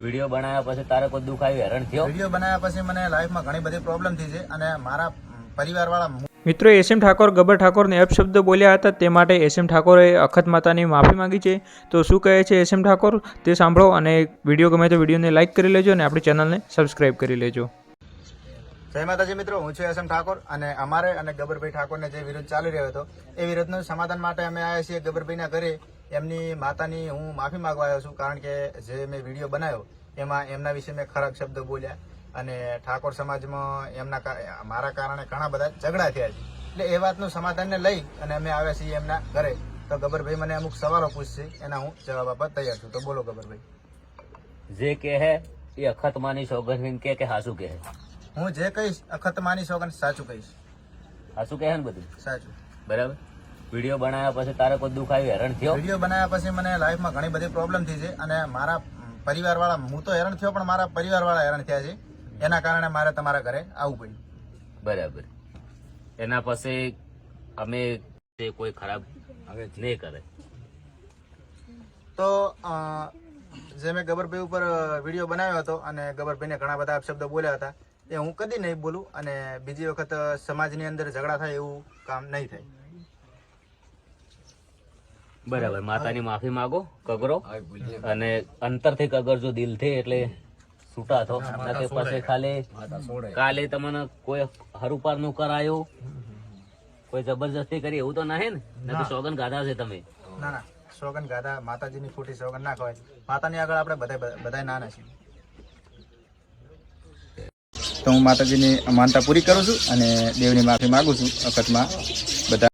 Video બનાવ્યા પછી તારે કોઈ દુઃખ આવ્યું, હેરાન થયો? વિડીયો બનાવ્યા પછી મને લાઈફમાં ઘણી બધી પ્રોબ્લેમ થઈ છે અને મારા પરિવારવાળા મિત્રો એસએમ ઠાકોર ગબ્બર ઠાકોરને અપશબ્દ બોલ્યા હતા, તે માટે એસએમ ઠાકોરે અખત માતાની માફી માંગી છે. તો શું કહે છે એસએમ ઠાકોર તે સાંભળો, અને વિડીયો ગમે તો વિડીયોને લાઇક કરી લેજો અને આપણી ચેનલને સબસ્ક્રાઇબ કરી લેજો. જય માતાજી મિત્રો, હું છું એસએમ ઠાકોર અને અમારે અને ગબ્બરભાઈ ઠાકોરને જે વિરોધ ચાલી રહ્યો હતો એ વિરોધનું સમાધાન માટે અમે આવ્યા છીએ ગબ્બરભાઈના ઘરે. એમની માતાની હું માફી માંગવા આવ્યો છું, કારણ કે જે મેં વિડીયો બનાવ્યો એમાં એમના વિશે મેં ખરાબ શબ્દ બોલ્યા અને ઠાકોર સમાજમાં મારા કારણે ઘણા બધા ઝઘડા થયા છે. એટલે એ વાતનું સમાધાનને લઈ અને અમે આવ્યા છીએ એમના ઘરે. તો ગબ્બરભાઈ મને અમુક સવાલો પૂછશે, એના હું જવાબ આપવા તૈયાર છું. તો બોલો ગબ્બરભાઈ. જે કે હે એ અખત માની સોગંદ કે હાસુ કે હું જે કહીશ અખત માની સોગંદ સાચું કહીશ. હાસુ કે ને બધું સાચું. બરાબર. વિડીયો બનાવ્યા પછી તારે કોઈ દુઃખ આવ્યું, હેરાન થયો? વિડીયો બનાવ્યા પછી મને લાઈફમાં ઘણી બધી પ્રોબ્લેમ થઈ છે અને મારા પરિવારવાળા, હું તો હેરાન થયો પણ મારા પરિવારવાળા હેરાન થયા છે. એના કારણે મારે તમારા ઘરે આવવું પડ્યું. બરાબર. એના પછી અમે કોઈ ખરાબ નહીં કરે તો જે મેં ગબ્બરભાઈ ઉપર વિડીયો બનાવ્યો હતો અને ગબ્બરભાઈને ઘણા બધા અપશબ્દો બોલ્યા હતા એ હું કદી નહીં બોલું અને બીજી વખત સમાજની અંદર ઝઘડા થાય એવું કામ નહીં થાય. બરાબર. માતાની માફી માંગો, કગરો, અને અંતરથી કગરજો, દિલથી એટલે છૂટા થો. પછી ખાલી કાલે તમને કોઈ હરુપાર નું કરાયું, કોઈ જબરજસ્તી કરી એવું તો નહીં ને? તો સોગન ગાધા છે તમે? ના ના, સોગન ગાધા માતાજીની ખોટી સોગન ના ખવાય. માતાની આગળ આપણે બધા નાના છીએ. તો હું માતાજીની માનતા પૂરી કરું છું અને દેવની માફી માંગુ છું. અખતમાં બધા